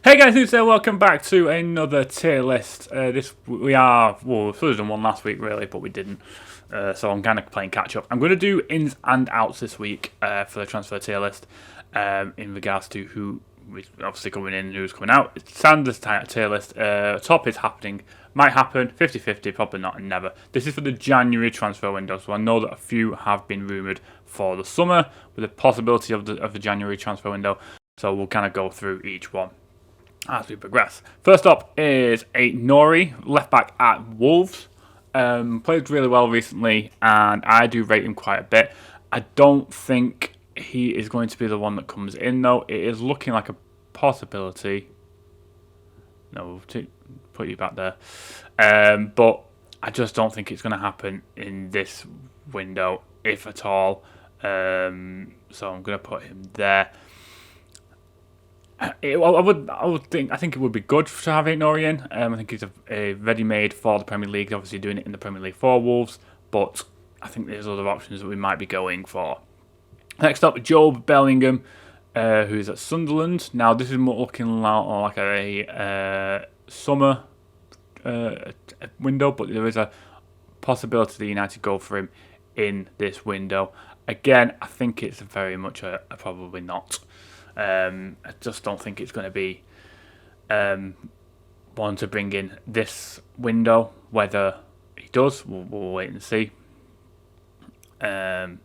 Hey guys, it's welcome back to another tier list. This we are we should have done one last week really, but we didn't. So I'm kind of playing catch up. I'm going to do ins and outs this week for the transfer tier list in regards to who is obviously coming in and who's coming out. It's Sanders tier list. Top is happening, might happen, 50-50, probably not, and never. This is for the January transfer window, so I know that a few have been rumoured for the summer with the possibility of the January transfer window. So we'll kind of go through each one as we progress. First up is Aït-Nouri, left back at Wolves. Played really well recently, and I do rate him quite a bit. I don't think he is going to be the one that comes in, though. It is looking like a possibility. No, put you back there. But I just don't think it's going to happen in this window, if at all. So I'm going to put him there. I think it would be good to have Aït-Nouri in. I think he's a ready-made for the Premier League. Obviously, doing it in the Premier League for Wolves, but I think there's other options that we might be going for. Next up, Jobe Bellingham, who's at Sunderland. Now, this is more looking like a summer window, but there is a possibility that United go for him in this window. Again, I think it's very much a probably not. I just don't think it's going to be one to bring in this window. Whether he does, we'll wait and see. But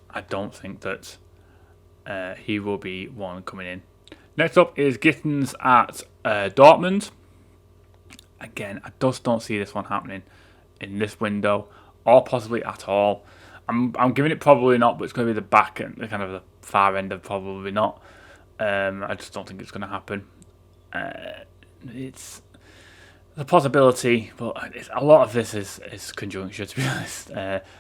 I don't think that he will be one coming in. Next up is Gittens at Dortmund. Again, I just don't see this one happening in this window, or possibly at all. I'm giving it probably not, but it's going to be the back and the kind of the far end of probably not. I just don't think it's going to happen. It's a possibility, but a lot of this is conjecture, to be honest.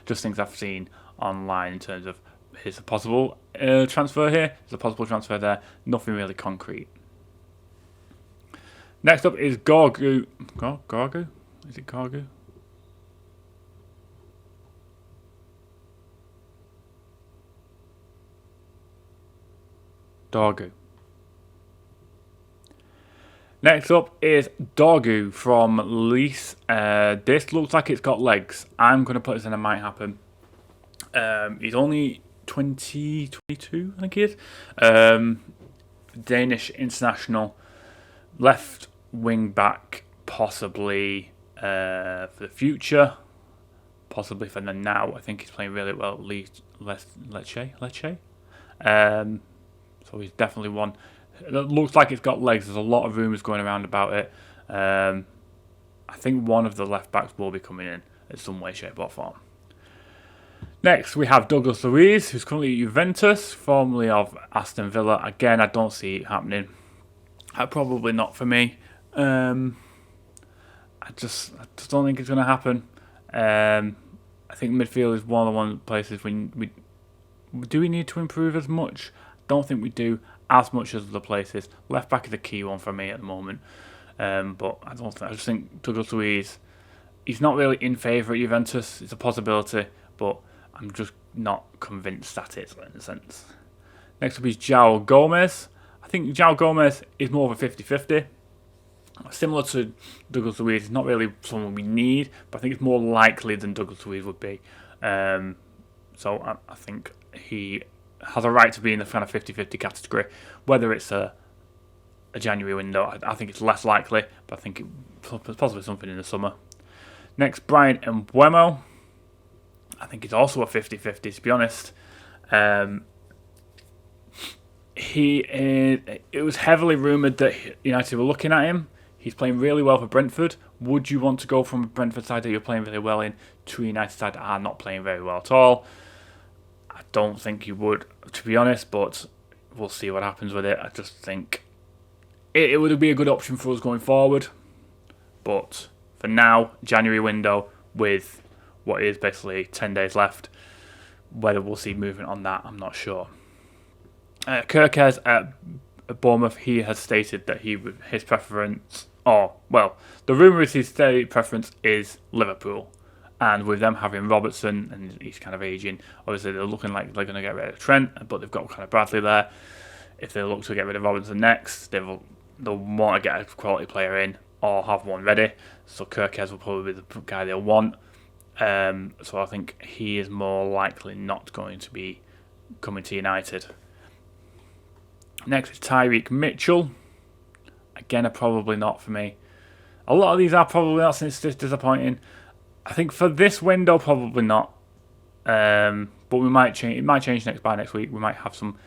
Just things I've seen online in terms of is a possible transfer here, is a possible transfer there. Nothing really concrete. Next up is Gorgu. Gorgu? Is it Gorgu? Dorgu. Next up is Dorgu from Lille. This looks like it's got legs. I'm going to put this in, it might happen. He's only 22, I think he is. Danish international. Left wing back, possibly for the future. Possibly for the now. I think he's playing really well at Lecce. So he's definitely one. It looks like it's got legs. There's a lot of rumours going around about it. I think one of the left backs will be coming in some way, shape or form. Next, we have Douglas Luiz, who's currently at Juventus, formerly of Aston Villa. Again, I don't see it happening. Probably not for me. I just don't think it's going to happen. I think midfield is one of the places we need to improve as much. Don't think we do as much as other places. Left back is a key one for me at the moment, but I just think Douglas Luiz, he's not really in favour at Juventus. It's a possibility, but I'm just not convinced that it's in a sense. Next up is João Gomez. I think João Gomez is more of a 50-50. Similar to Douglas Luiz, it's not really someone we need, but I think it's more likely than Douglas Luiz would be. So I think he has a right to be in the kind of 50-50 category. Whether it's a January window, I think it's less likely, but I think it's possibly something in the summer. Next, Bryan Mbeumo. I think it's also a 50-50, to be honest. It was heavily rumoured that United were looking at him. He's playing really well for Brentford. Would you want to go from a Brentford side that you're playing really well in to a United side that are not playing very well at all? I don't think you would, to be honest, but we'll see what happens with it. I just think it would be a good option for us going forward. But for now, January window with what is basically 10 days left, whether we'll see movement on that, I'm not sure. Kerkez at Bournemouth, he has stated that his preference, the rumour is his stated preference is Liverpool. And with them having Robertson, and he's kind of aging, obviously they're looking like they're going to get rid of Trent, but they've got kind of Bradley there. if they look to get rid of Robinson next, they'll want to get a quality player in or have one ready. So Kerkez will probably be the guy they'll want. So I think he is more likely not going to be coming to United. Next is Tyreek Mitchell. Again, probably not for me. A lot of these are probably not, since it's disappointing. I think for this window, probably not. But we might change. It might change by next week. We might have some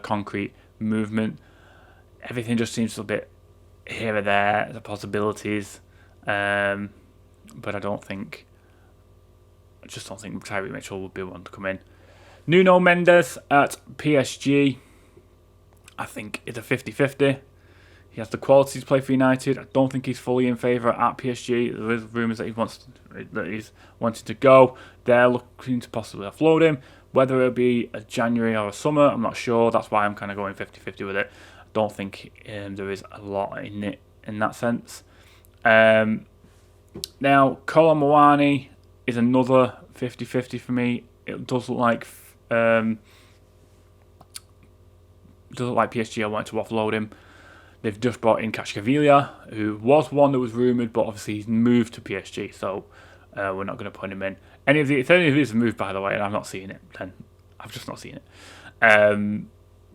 concrete movement. Everything just seems a bit here or there, the possibilities. But I just don't think Tyreek Mitchell would be one to come in. Nuno Mendes at PSG. I think it's a 50-50. He has the quality to play for United. I don't think he's fully in favour at PSG. There is rumours that he's wanting to go. They're looking to possibly offload him. Whether it'll be a January or a summer, I'm not sure. That's why I'm kind of going 50-50 with it. I don't think there is a lot in it in that sense. Now, Kolo Muani is another 50-50 for me. It does look like PSG are wanting to offload him. They've just brought in Kashkavelia, who was one that was rumoured, but obviously he's moved to PSG, so we're not going to put him in. If any of these have moved, by the way, and I'm not seeing it, then I've just not seen it.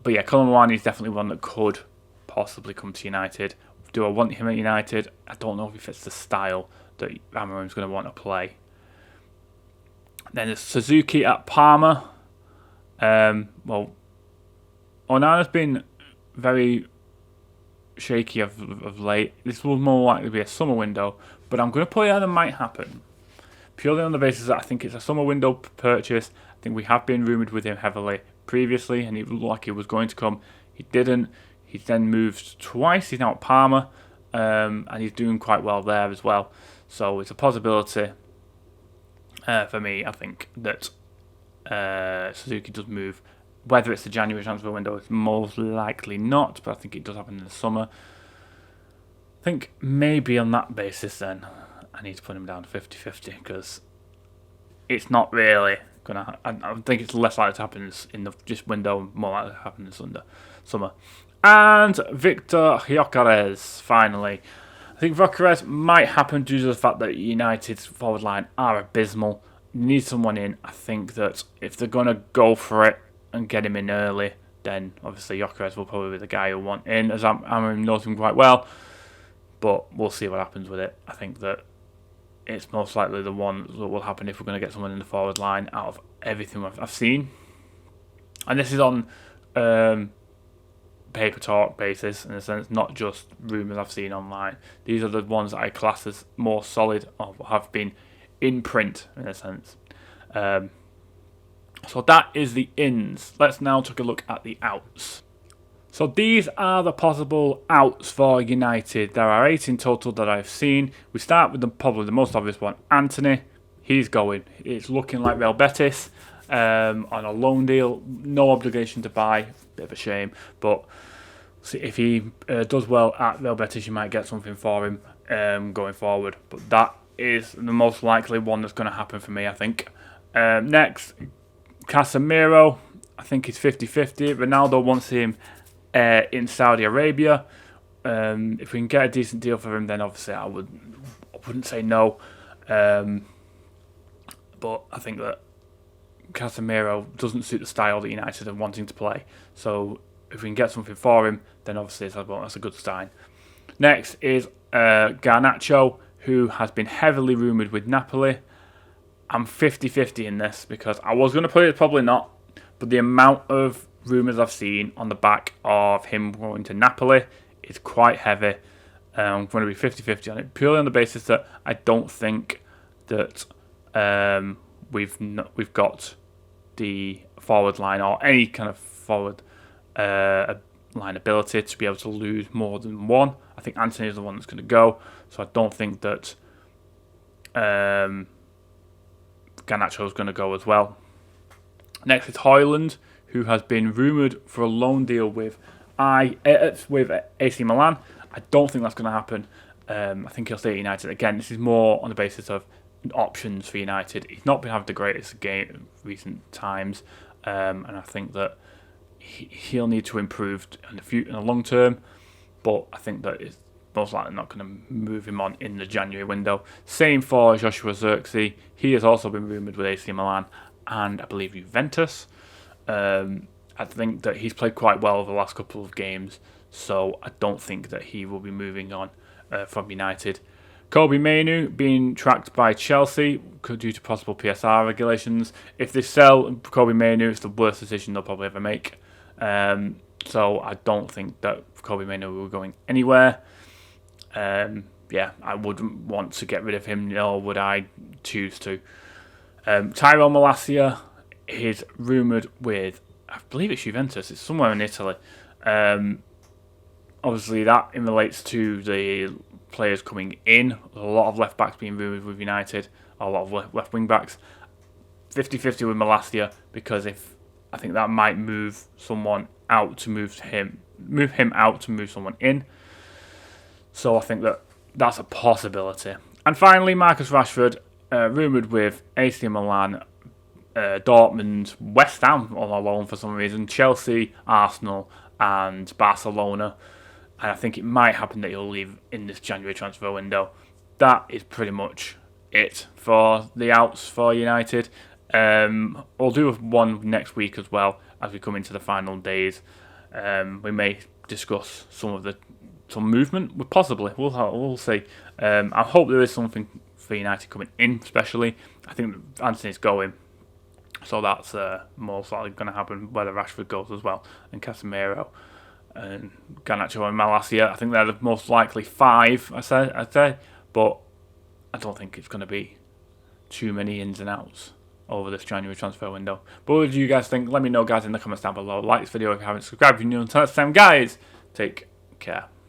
But yeah, Kolo Muani is definitely one that could possibly come to United. Do I want him at United? I don't know if he fits the style that Amorim's going to want to play. Then there's Suzuki at Parma. Well, Onana's been very shaky of late. This will more likely be a summer window, but I'm going to put it out that might happen. Purely on the basis that I think it's a summer window purchase. I think we have been rumoured with him heavily previously, and it looked like he was going to come. He didn't. He's then moved twice. He's now at Parma, and he's doing quite well there as well. So it's a possibility for me. I think that Suzuki does move. Whether it's the January transfer window, it's most likely not, but I think it does happen in the summer. I think maybe on that basis then, I need to put him down to 50-50, because it's not really going to... I think it's less likely to happen in the just window, more likely to happen in the summer. And Victor Gyökeres, finally. I think Gyökeres might happen due to the fact that United's forward line are abysmal. You need someone in. I think that if they're going to go for it and get him in early, then obviously Gyökeres will probably be the guy who'll want in, as Amorim knows him quite well. But we'll see what happens with it. I think that it's most likely the one that will happen if we're going to get someone in the forward line out of everything I've seen. And this is on paper talk basis, in a sense, not just rumours I've seen online. These are the ones that I class as more solid or have been in print, in a sense. So that is the ins. Let's now take a look at the outs. So these are the possible outs for United. There are 8 in total that I've seen. We start with probably the most obvious one, Antony. He's going. It's looking like Real Betis on a loan deal. No obligation to buy. Bit of a shame. But if he does well at Real Betis, you might get something for him going forward. But that is the most likely one that's going to happen for me, I think. Next, Casemiro. I think he's 50-50. Ronaldo wants him in Saudi Arabia. If we can get a decent deal for him, then obviously I wouldn't say no. But I think that Casemiro doesn't suit the style that United are wanting to play. So if we can get something for him, then obviously that's a good sign. Next is Garnacho, who has been heavily rumoured with Napoli. I'm 50-50 in this, because I was going to put it probably not, but the amount of rumours I've seen on the back of him going to Napoli is quite heavy. I'm going to be 50-50 on it, purely on the basis that I don't think that we've got the forward line or any kind of forward line ability to be able to lose more than one. I think Antony is the one that's going to go, so I don't think that Garnacho is going to go as well. Next is Højlund, who has been rumoured for a loan deal with AC Milan. I don't think that's going to happen. I think he'll stay at United. Again, this is more on the basis of options for United. He's not been having the greatest game in recent times, and I think that he'll need to improve in the long term. But I think that it's most likely not going to move him on in the January window. Same for Joshua Zirkzee. He has also been rumoured with AC Milan and I believe Juventus. I think that he's played quite well over the last couple of games, so I don't think that he will be moving on from United. Kobbie Mainoo being tracked by Chelsea due to possible PSR regulations. If they sell Kobbie Mainoo, it's the worst decision they'll probably ever make. So I don't think that Kobbie Mainoo will be going anywhere. I wouldn't want to get rid of him, nor would I choose to. Tyrell Malacia is rumoured with, I believe it's Juventus, it's somewhere in Italy. Obviously that relates to the players coming in. A lot of left backs being rumoured with United, a lot of left wing backs. 50-50 with Malacia, because I think that might move someone out to move him out to move someone in. So I think that's a possibility. And finally, Marcus Rashford, rumoured with AC Milan, Dortmund, West Ham on loan for some reason, Chelsea, Arsenal, and Barcelona. And I think it might happen that he'll leave in this January transfer window. That is pretty much it for the outs for United. We'll do one next week as well as we come into the final days. We may discuss some movement, possibly. We'll see. I hope there is something for United coming in, especially. I think Anthony's going, so that's most likely going to happen. Whether Rashford goes as well, and Casemiro, and Garnacho and Malacia. I think they're the most likely 5. I'd say, but I don't think it's going to be too many ins and outs over this January transfer window. But what do you guys think? Let me know, guys, in the comments down below. Like this video if you haven't subscribed. If you're new, until next time, guys, take care.